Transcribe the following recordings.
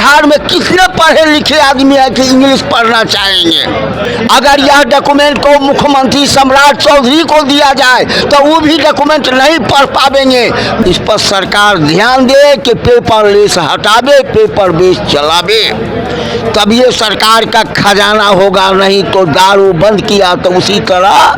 बिहार में कितने पढ़े लिखे आदमी है कि इंग्लिश पढ़ना चाहेंगे। अगर यह डॉक्यूमेंट को मुख्यमंत्री सम्राट चौधरी को दिया जाए तो वो भी डॉक्यूमेंट नहीं पढ़ पाएंगे। इस पर सरकार ध्यान दे कि पेपरलेस हटावे, पेपर बेस चलावे, तब ये सरकार का खजाना होगा। नहीं तो दारू बंद किया तो उसी तरह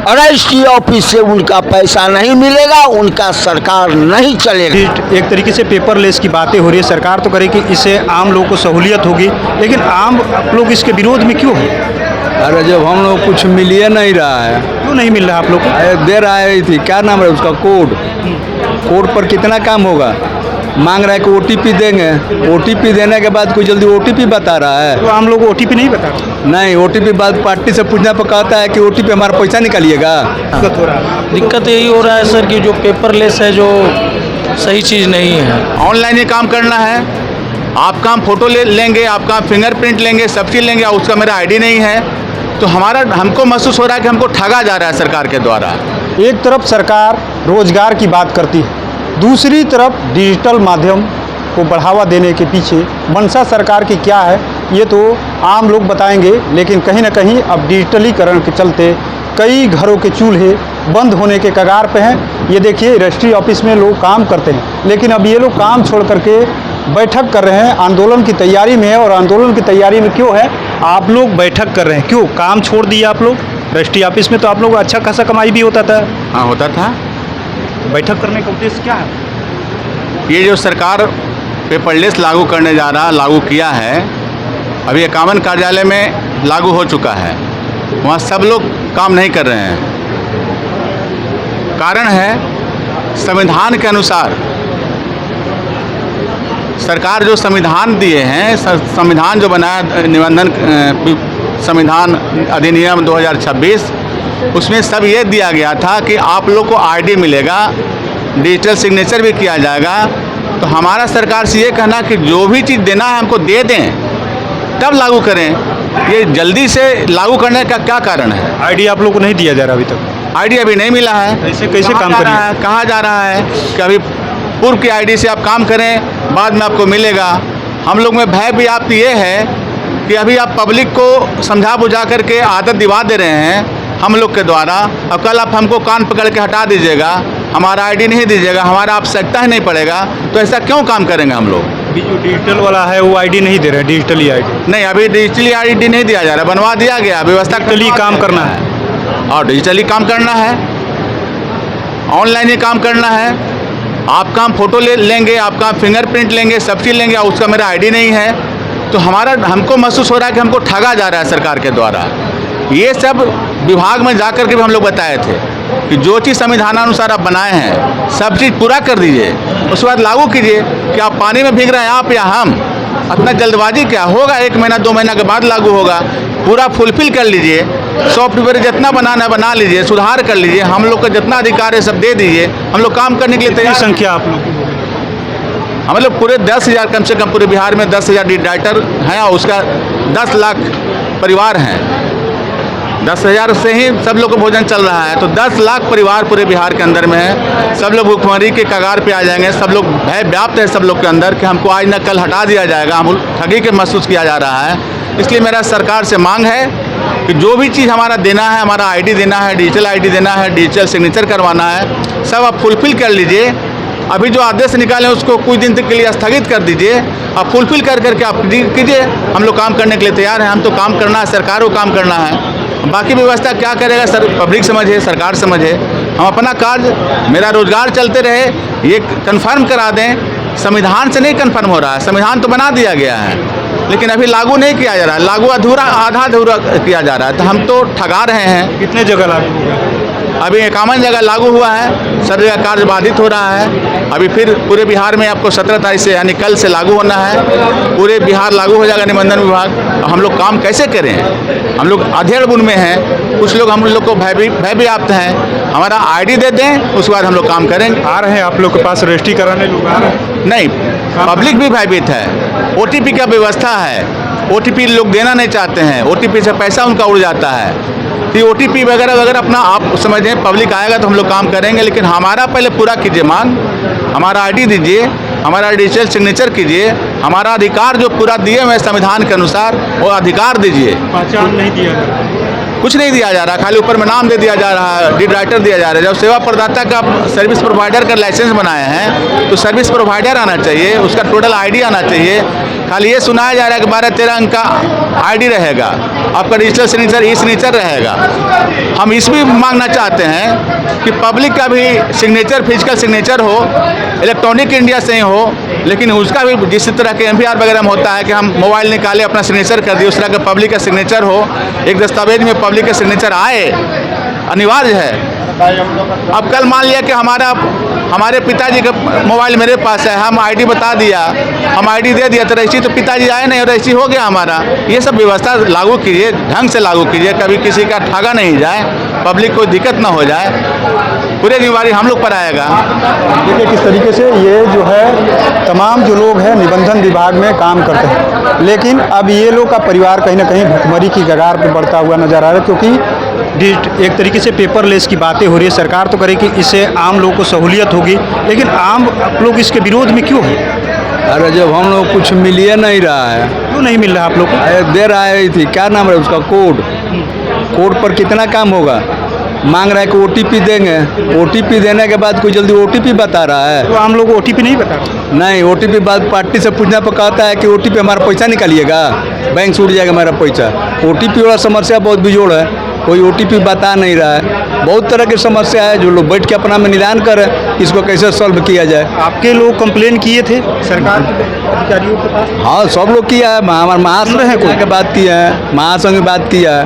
रजिस्ट्री ऑफिस से उनका पैसा नहीं मिलेगा, उनका सरकार नहीं चलेगा। एक तरीके से पेपरलेस की बातें हो रही है, सरकार तो करे कि इससे आम लोगों को सहूलियत होगी, लेकिन आम लोग इसके विरोध में क्यों है? अरे जब हम लोग कुछ मिल ही नहीं रहा है, क्यों नहीं मिल रहा आप लोग को? दे रहा है थी, क्या नाम है उसका, कोड पर कितना काम होगा। मांग रहा है कि ओटीपी देंगे, ओटीपी देने के बाद कोई जल्दी ओटीपी बता रहा है। तो आम लोग ओटीपी नहीं बता रहे? नहीं, ओटीपी बाद पार्टी से पूछना पर कहता है कि ओटीपी हमारा पैसा निकालिएगा। दिक्कत हो रहा है। दिक्कत यही हो रहा है सर कि जो पेपरलेस है जो सही चीज़ नहीं है। ऑनलाइन ही काम करना है, आपका हम फोटो लेंगे, आपका फिंगरप्रिंट लेंगे, सब चीज़ लेंगे, उसका मेरा आईडी नहीं है, तो हमको महसूस हो रहा है कि हमको ठगा जा रहा है सरकार के द्वारा। एक तरफ सरकार रोजगार की बात करती है, दूसरी तरफ डिजिटल माध्यम को बढ़ावा देने के पीछे मंशा सरकार की क्या है ये तो आम लोग बताएंगे, लेकिन कहीं ना कहीं अब डिजिटलीकरण के चलते कई घरों के चूल्हे बंद होने के कगार पे हैं। ये देखिए रजिस्ट्री ऑफिस में लोग काम करते हैं, लेकिन अब ये लोग काम छोड़ करके बैठक कर रहे हैं, आंदोलन की तैयारी में है। और आंदोलन की तैयारी में क्यों है? आप लोग बैठक कर रहे हैं, क्यों? काम छोड़ दिया आप लोग? रजिस्ट्री ऑफिस में तो आप लोग अच्छा खासा कमाई भी होता था। हाँ, होता था। बैठक करने का उद्देश्य क्या है? ये जो सरकार पेपरलेस लागू करने जा रहा, लागू किया है, अभी 51 कार्यालय में लागू हो चुका है, वहाँ सब लोग काम नहीं कर रहे हैं। कारण है संविधान के अनुसार सरकार जो संविधान दिए हैं, संविधान जो बनाया निबंधन संविधान अधिनियम 2026, उसमें सब ये दिया गया था कि आप लोग को आईडी मिलेगा, डिजिटल सिग्नेचर भी किया जाएगा। तो हमारा सरकार से ये कहना कि जो भी चीज़ देना है हमको दे दें, तब लागू करें। ये जल्दी से लागू करने का क्या कारण है? आईडी आप लोग को नहीं दिया जा रहा अभी तक? आईडी अभी नहीं मिला है। ऐसे कैसे काम करें? कहा जा रहा है कि अभी पूर्व की आईडी से आप काम करें, बाद में आपको मिलेगा। हम लोग में भय भी आप ये है कि अभी आप पब्लिक को समझा बुझा करके आदत दिवा दे रहे हैं हम लोग के द्वारा। अब कल आप हमको कान पकड़ के हटा दीजिएगा, हमारा आईडी नहीं दीजिएगा, हमारा आवश्यकता ही नहीं पड़ेगा, तो ऐसा क्यों काम करेंगे हम लोग? अभी जो डिजिटल वाला है वो आईडी नहीं दे रहे, डिजिटली आईडी नहीं, अभी डिजिटली आईडी नहीं दिया जा रहा, बनवा दिया गया, व्यवस्था डिजिटली काम करना है और डिजिटली काम करना है, ऑनलाइन ही काम करना है। आपका हम फोटो लेंगे, आपका फिंगरप्रिंट लेंगे, सब चीज़ लेंगे, उसका मेरा आईडी नहीं है, तो हमको महसूस हो रहा है कि हमको ठगा जा रहा है सरकार के द्वारा। ये सब विभाग में जा कर के भी हम लोग बताए थे कि जो चीज़ संविधानानुसार आप बनाए हैं सब चीज़ पूरा कर दीजिए, उसके बाद लागू कीजिए। कि आप पानी में भीग रहे हैं आप या हम, अपना जल्दबाजी क्या होगा? 1 महीना 2 महीना के बाद लागू होगा। पूरा फुलफिल कर लीजिए, सॉफ्टवेयर जितना बनाना है बना लीजिए, सुधार कर लीजिए, हम लोग का जितना अधिकार है सब दे दीजिए, हम लोग काम करने के लिए तैयार। संख्या आप लोग की? हम लोग पूरे 10,000 कम से कम पूरे बिहार में 10,000 डाइटर हैं और उसका 10 लाख परिवार हैं। 10,000 से ही सब लोग को भोजन चल रहा है, तो 10 लाख परिवार पूरे बिहार के अंदर में है। सब लोग भुखमरी के कगार पे आ जाएंगे, सब लोग भय व्याप्त है सब लोग के अंदर कि हमको आज न कल हटा दिया जाएगा, हम ठगी के महसूस किया जा रहा है। इसलिए मेरा सरकार से मांग है कि जो भी चीज़ हमारा देना है, हमारा आईडी देना है, डिजिटल आईडी देना है, डिजिटल सिग्नेचर करवाना है, सब आप फुलफिल कर लीजिए। अभी जो आदेश निकाले उसको कुछ दिन तक के लिए स्थगित कर दीजिए, आप फुलफिल कर करके आप कीजिए। हम लोग काम करने के लिए तैयार हैं, हम तो काम करना है, सरकार को काम करना है। बाकी व्यवस्था क्या करेगा सर, पब्लिक समझे, सरकार समझे। हम अपना कार्य, मेरा रोजगार चलते रहे, ये कन्फर्म करा दें। संविधान से नहीं कन्फर्म हो रहा है, संविधान तो बना दिया गया है, लेकिन अभी लागू नहीं किया जा रहा है, लागू अधूरा, आधा अधूरा किया जा रहा है, तो हम तो ठगा रहे हैं। कितने जगह लागू होगा? अभी 51 जगह लागू हुआ है, सब जगह कार्य बाधित हो रहा है। अभी फिर पूरे बिहार में आपको 17 तारीख से यानी कल से लागू होना है, पूरे बिहार लागू हो जाएगा निबंधन विभाग। हम लोग काम कैसे करें? हम लोग अधेड़ बुन में हैं, कुछ लोग हम लोग को भय भी व्याप्त हैं। हमारा आईडी दे दें, उसके बाद हम लोग काम करेंगे। आ रहे हैं आप लोग के पास रजिस्ट्री कराने लोग आ रहे हैं? नहीं, पब्लिक भी भयभीत है। ओटीपी का व्यवस्था है, ओटीपी लोग देना नहीं चाहते हैं, ओटीपी से पैसा उनका उड़ जाता है। तो ओटीपी वगैरह वगैरह अपना आप समझें, पब्लिक आएगा तो हम लोग काम करेंगे, लेकिन हमारा पहले पूरा कीजिए मांग। हमारा आईडी दीजिए, हमारा डिजिटल सिग्नेचर कीजिए, हमारा अधिकार जो पूरा दिए हुए संविधान के अनुसार वो अधिकार दीजिए। पहचान नहीं दिया जा रहा। कुछ नहीं दिया जा रहा, खाली ऊपर में नाम दे दिया जा रहा है, लीड राइटर दिया जा रहा है। जब सेवा प्रदाता का सर्विस प्रोवाइडर का लाइसेंस बनाए हैं तो सर्विस प्रोवाइडर आना चाहिए, उसका टोटल आईडी आना चाहिए। खाली ये सुनाया जा रहा है कि 12-13 अंक का आईडी रहेगा, आपका डिजिटल सिग्नेचर ई सिग्नेचर रहेगा। हम इस भी मांगना चाहते हैं कि पब्लिक का भी सिग्नेचर फिजिकल सिग्नेचर हो, इलेक्ट्रॉनिक इंडिया से ही हो, लेकिन उसका भी जिस तरह के MPR वगैरह में होता है कि हम मोबाइल निकाले अपना सिग्नेचर कर दिए, उस तरह का पब्लिक का सिग्नेचर हो। एक दस्तावेज में पब्लिक का सिग्नेचर आए, अनिवार्य है। अब कल मान लिया कि हमारे पिताजी का मोबाइल मेरे पास है, हम आईडी बता दिया, हम आईडी दे दिया तो रजिस्ट्री तो पिताजी आए नहीं, रजिस्ट्री हो गया हमारा। ये सब व्यवस्था लागू कीजिए, ढंग से लागू कीजिए, कभी किसी का ठगा नहीं जाए, पब्लिक को दिक्कत ना हो जाए। पूरी जिम्मेवारी हम लोग पर आएगा। देखिए किस तरीके से ये जो है तमाम जो लोग हैं निबंधन विभाग में काम करते हैं, लेकिन अब ये लोग का परिवार कहीं ना कहीं भुखमरी की कगार पर बढ़ता हुआ नजर आ रहा है, क्योंकि एक तरीके से पेपरलेस की बातें हो रही है। सरकार तो करे कि इससे आम लोगों को सहूलियत होगी, लेकिन आम लोग इसके विरोध में क्यों हैं? अरे जब हम लोग कुछ मिल ही नहीं रहा है, क्यों नहीं मिल रहा आप लोग को? दे रहा है थी, क्या नाम है उसका, कोड पर कितना काम होगा? मांग रहा है कि OTP देंगे, OTP देने के बाद कोई जल्दी OTP बता रहा है? तो आम लोग को OTP नहीं बता रहे? नहीं, OTP बाद पार्टी से पूछना पर कहता है कि OTP हमारा पैसा निकालिएगा, बैंक छूट जाएगा हमारा पैसा। OTP वाला समस्या बहुत बिजोड़ है, कोई OTP बता नहीं रहा है। बहुत तरह की समस्या है जो लोग बैठ के अपना में निदान करें, इसको कैसे सॉल्व किया जाए। आपके लोग कंप्लेन किए थे सरकार के अधिकारियों के पास? हाँ, सब लोग किया है, हमारे महासंघ है कोई के बात किया है, महासंघ में बात किया है।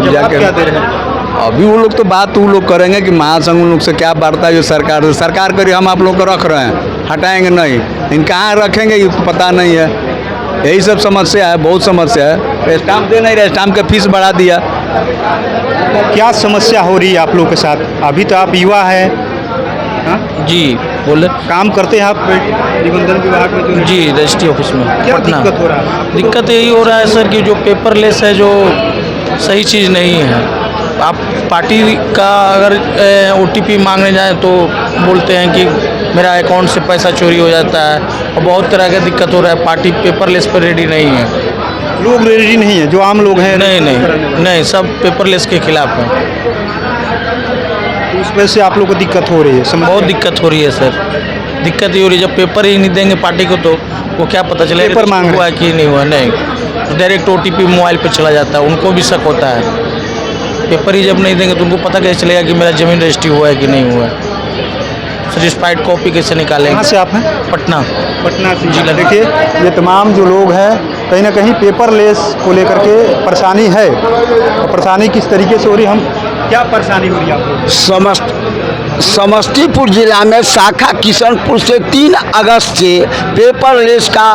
क्या दे रहे हैं? अभी वो लोग तो बात वो लोग करेंगे कि महासंघ उन लोग से क्या वार्ता है जो सरकार से। सरकार करी हम आप लोग को रख रहे हैं, हटाएंगे नहीं, इन कहाँ रखेंगे ये पता नहीं है। यही सब समस्या है, बहुत समस्या है। स्टाम्प दे नहीं रहे, स्टाम्प का फीस बढ़ा दिया। क्या समस्या हो रही है आप लोग के साथ? अभी तो आप युवा है, जी बोले। काम करते हैं आप निबंधन विभाग में जो? जी, रजिस्ट्री ऑफिस में क्या पटना। दिक्कत हो रहा है? दिक्कत यही हो रहा है सर कि जो पेपरलेस है, जो सही चीज़ नहीं है। आप पार्टी का अगर OTP मांगने जाएं तो बोलते हैं कि मेरा अकाउंट से पैसा चोरी हो जाता है, और बहुत तरह का दिक्कत हो रहा है। पार्टी पेपरलेस पर रेडी नहीं है, लोग रेडी नहीं है, जो आम लोग हैं नहीं, सब पेपरलेस के खिलाफ हैं। उस वजह से आप लोग को दिक्कत हो रही है? बहुत दिक्कत हो रही है सर, दिक्कत ये हो रही है। जब पेपर ही नहीं देंगे पार्टी को तो वो क्या पता चले पेपर मांग हुआ है कि नहीं हुआ। नहीं, डायरेक्ट OTP मोबाइल पे चला जाता है, उनको भी शक होता है। पेपर ही जब नहीं देंगे तो उनको पता कैसे चलेगा कि मेरा जमीन रजिस्ट्री हुआ है कि नहीं हुआ है। सर्टिफाइड कॉपी कैसे निकालेंगे? कहाँ से आप हैं? पटना से। जिला। देखिए ये तमाम जो लोग हैं कहीं ना कहीं पेपरलेस को लेकर के परेशानी है। तो परेशानी किस तरीके से हो रही, हम क्या परेशानी हो रही है आपको? समस्तीपुर जिला में शाखा किशनपुर से 3 अगस्त से पेपरलेस का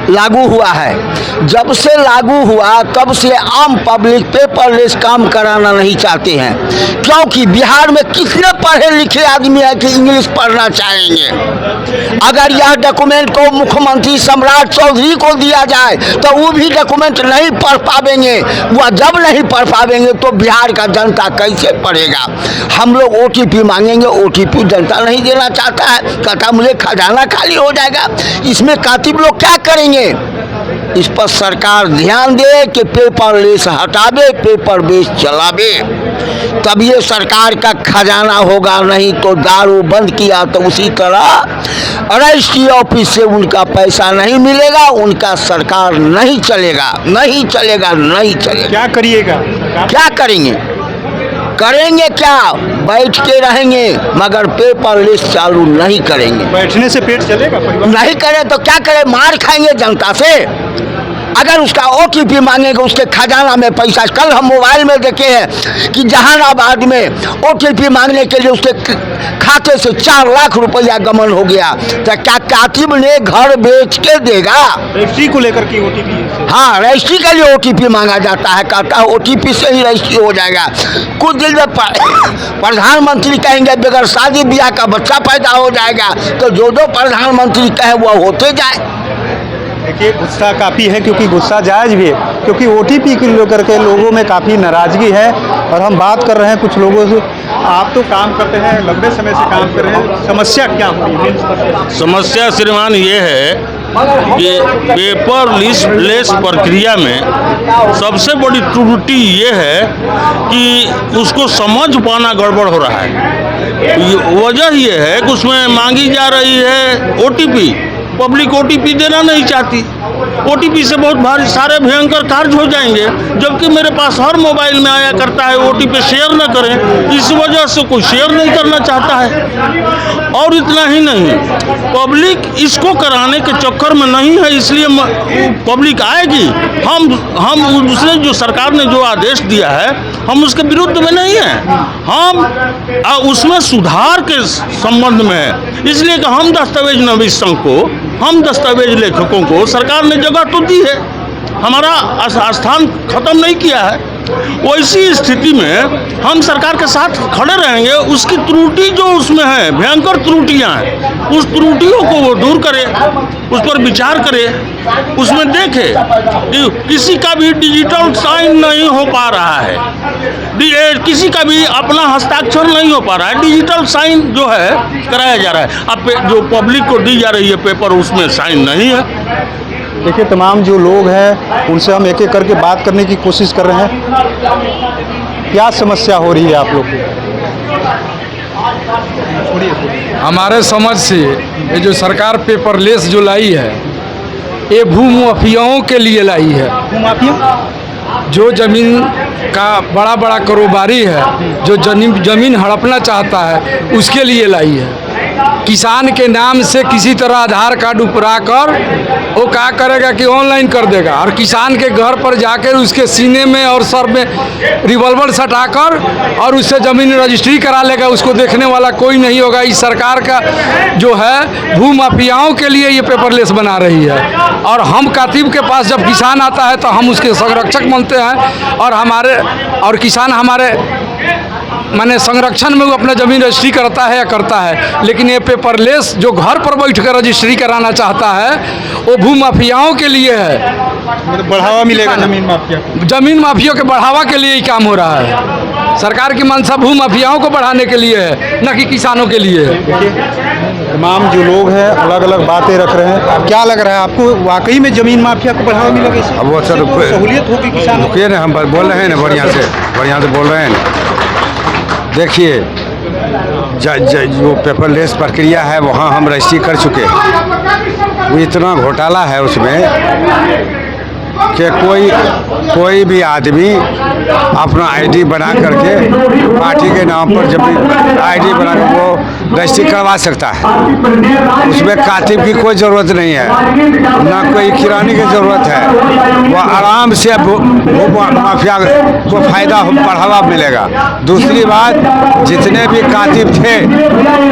लागू हुआ है। जब से लागू हुआ तब से आम पब्लिक पेपरलेस काम कराना नहीं चाहते हैं, क्योंकि बिहार में कितने पढ़े लिखे आदमी है कि इंग्लिश पढ़ना चाहेंगे। अगर यह डॉक्यूमेंट को मुख्यमंत्री सम्राट चौधरी को दिया जाए तो वो भी डॉक्यूमेंट नहीं पढ़ पाएंगे। वह जब नहीं पढ़ पाएंगे तो बिहार का जनता कैसे पढ़ेगा? हम लोग OTP मांगेंगे, OTP जनता नहीं देना चाहता है, कहता मुझे खजाना खाली हो जाएगा। इसमें कातिब लोग क्या करेंगे? इस पर सरकार ध्यान दे कि पेपरलेस हटावे, पेपर बेस चलावे, तब ये सरकार का खजाना होगा। नहीं तो दारू बंद किया तो उसी तरह रजिस्ट्री ऑफिस से उनका पैसा नहीं मिलेगा, उनका सरकार नहीं चलेगा, नहीं चलेगा, नहीं चलेगा। क्या करिएगा? क्या करेंगे? करेंगे क्या? बैठ के रहेंगे, मगर पेपरलेस चालू नहीं करेंगे। बैठने से पेट चलेगा? नहीं करे तो क्या करे? मार खाएंगे जनता से। अगर उसका OTP मांगेंगे, उसके खजाना में पैसा। कल हम मोबाइल में देखे हैं कि जहानाबाद में OTP मांगने के लिए उसके खाते से 4 लाख रुपया गमन हो गया। तो क्या कातिब ने घर बेच के देगा? रजिस्ट्री को लेकर के OTP? हाँ, रजिस्ट्री के लिए OTP मांगा जाता है, कहता है OTP से ही रजिस्ट्री हो जाएगा। कुछ दिन में प्रधानमंत्री कहेंगे बगैर शादी ब्याह का बच्चा पैदा हो जाएगा, तो जो प्रधानमंत्री कहे वो होते जाए। देखिए गुस्सा काफ़ी है, क्योंकि गुस्सा जायज़ भी है, क्योंकि ओटीपी को लेकर के लोगों में काफ़ी नाराज़गी है। और हम बात कर रहे हैं कुछ लोगों से। आप तो काम करते हैं, लंबे समय से काम कर रहे हैं, समस्या क्या हो रही है? समस्या श्रीमान ये है कि पेपर लेस प्रक्रिया में सबसे बड़ी त्रुटि ये है कि उसको समझ पाना गड़बड़ हो रहा है। वजह ये है कि उसमें मांगी जा रही है ओटीपी, पब्लिक ओटीपी देना नहीं चाहती। ओटीपी से बहुत भारी सारे भयंकर कार्य हो जाएंगे, जबकि मेरे पास हर मोबाइल में आया करता है ओटीपी शेयर न करें, इस वजह से कोई शेयर नहीं करना चाहता है। और इतना ही नहीं, पब्लिक इसको कराने के चक्कर में नहीं है, इसलिए पब्लिक आएगी। हम उसने जो सरकार ने जो आदेश दिया है हम उसके विरुद्ध में नहीं हैं, हम उसमें सुधार के संबंध में है। इसलिए कि हम दस्तावेज नवीसों को, हम दस्तावेज लेखकों को सरकार ने जगह तो दी है, हमारा स्थान खत्म नहीं किया है। वैसी स्थिति में हम सरकार के साथ खड़े रहेंगे। उसकी त्रुटि जो उसमें है, भयंकर त्रुटियां हैं, उस त्रुटियों को वो दूर करे, उस पर विचार करे, उसमें देखे कि किसी का भी डिजिटल साइन नहीं हो पा रहा है, किसी का भी अपना हस्ताक्षर नहीं हो पा रहा है, डिजिटल साइन जो है कराया जा रहा है। अब जो पब्लिक को दी जा रही है पेपर, उसमें साइन नहीं है। देखिए तमाम जो लोग हैं उनसे हम एक एक करके बात करने की कोशिश कर रहे हैं। क्या समस्या हो रही है आप लोग को? हमारे समझ से ये जो सरकार पेपरलेस जो लाई है, ये भूमाफियाओं के लिए लाई है। भूमाफिया जो ज़मीन का बड़ा बड़ा कारोबारी है, जो ज़मीन हड़पना चाहता है, उसके लिए लाई है। किसान के नाम से किसी तरह आधार कार्ड उपरा कर वो क्या करेगा कि ऑनलाइन कर देगा, और किसान के घर पर जाकर उसके सीने में और सर में रिवॉल्वर सटाकर और उससे ज़मीन रजिस्ट्री करा लेगा। उसको देखने वाला कोई नहीं होगा। इस सरकार का जो है भूमाफियाओं के लिए ये पेपरलेस बना रही है। और हम कातिब के पास जब किसान आता है तो हम उसके संरक्षक बनते हैं, और किसान हमारे माने संरक्षण में वो अपना ज़मीन रजिस्ट्री करता है या करता है। लेकिन ये पेपरलेस जो घर पर बैठ कर रजिस्ट्री कराना चाहता है वो भूमाफियाओं के लिए है। बढ़ावा मिलेगा जमीन माफिया को? ज़मीन माफियाओं के बढ़ावा के लिए ही काम हो रहा है। सरकार की मंशा भूमाफियाओं को बढ़ाने के लिए है, न कि किसानों के लिए है। तमाम जो लोग हैं अलग अलग बातें रख रहे हैं। क्या लग रहा है आपको, वाकई में ज़मीन माफिया को बढ़ावा मिलेगा इससे? अब वो सर सहूलियत होगी किसानों को? ना हम बोल रहे हैं ना, बढ़िया से बोल रहे हैं ना। देखिए जो पेपरलेस प्रक्रिया है वहाँ हम रजिस्ट्री कर चुके हैं। वो इतना घोटाला है उसमें कि कोई भी आदमी अपना आईडी बना करके पार्टी के नाम पर जब आईडी बना कर वो रजिस्ट्री करवा सकता है। उसमें कातिब की कोई ज़रूरत नहीं है, ना कोई किरानी की ज़रूरत है। वो आराम से माफिया को फ़ायदा बढ़ावा मिलेगा। दूसरी बात, जितने भी कातिब थे,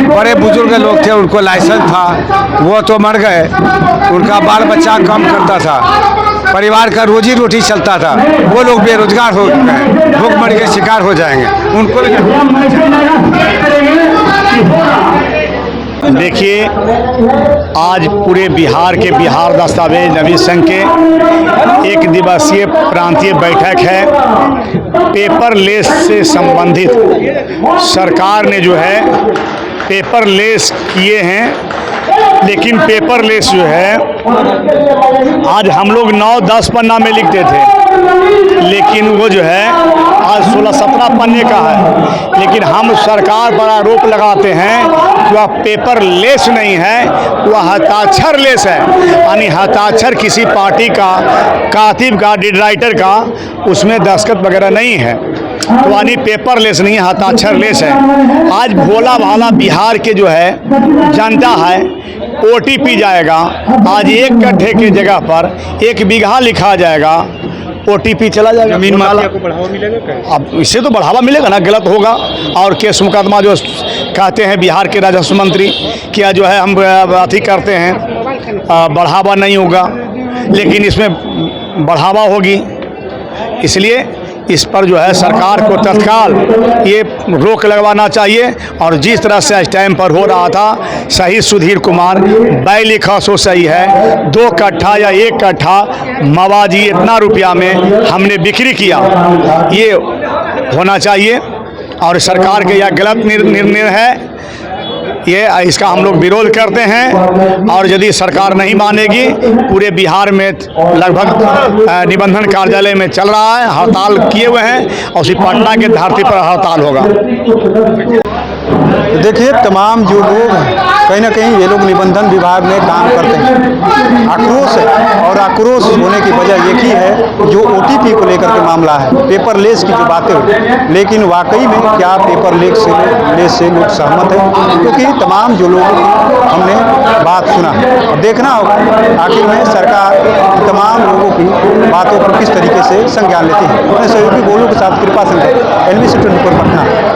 बड़े बुजुर्ग लोग थे, उनको लाइसेंस था, वो तो मर गए। उनका बाल बच्चा काम करता था, परिवार का रोजी रोटी चलता था, वो लोग बेरोजगार हो गए, भूखमरी के शिकार हो जाएंगे। उनको देखिए, आज पूरे बिहार के बिहार दस्तावेज नवीस संघ के एक दिवसीय प्रांतीय बैठक है। पेपरलेस से संबंधित सरकार ने जो है पेपरलेस किए हैं, लेकिन पेपरलेस जो है आज हम लोग 9-10 पन्ना में लिखते थे, लेकिन वो जो है आज 16-17 पन्ने का है। लेकिन हम सरकार पर आरोप लगाते हैं कि वह पेपरलेस नहीं है, वह हस्ताक्षर लेस है। यानी हस्ताक्षर किसी पार्टी का, कातिब का, राइटर का उसमें दस्तखत वगैरह नहीं है, तो यानी पेपरलेस नहीं है, हस्ताक्षर लेस है। आज भोला भाला बिहार के जो है जनता है, ओटीपी जाएगा। आज 1 कट्ठे के जगह पर 1 बीघा लिखा जाएगा, ओटीपी चला जाएगा। जमीन माफिया को बढ़ावा मिलेगा क्या? अब इससे तो बढ़ावा मिलेगा ना, गलत होगा। और केस मुकदमा जो कहते हैं बिहार के राजस्व मंत्री, क्या जो है हम अथी करते हैं, बढ़ावा नहीं होगा, लेकिन इसमें बढ़ावा होगी। इसलिए इस पर जो है सरकार को तत्काल ये रोक लगवाना चाहिए। और जिस तरह से इस टाइम पर हो रहा था, शहीद सुधीर कुमार बैल लिखा सो सही है, 2 कट्ठा या 1 कट्ठा मवाजी इतना रुपया में हमने बिक्री किया, ये होना चाहिए। और सरकार के यह गलत निर्णय है, ये इसका हम लोग विरोध करते हैं। और यदि सरकार नहीं मानेगी, पूरे बिहार में लगभग निबंधन कार्यालय में चल रहा है, हड़ताल किए हुए हैं और उसी पटना के धरती पर हड़ताल होगा। देखिए, तमाम जो लोग हैं, कहीं ना कहीं ये लोग निबंधन विभाग में काम करते हैं। आक्रोश है, और आक्रोश होने की वजह एक ही है, जो ओटीपी को लेकर के मामला है, पेपरलेस की जो बातें हुई। लेकिन वाकई में क्या पेपरलेस से लोग सहमत हैं? क्योंकि तमाम जो लोग हमने बात सुना, और देखना होगा आखिर में सरकार तमाम लोगों की बातों को किस तरीके से संज्ञान लेती है। अपने सहयोगी गोलू के साथ कृपा सिंह, NBC 24 पटना।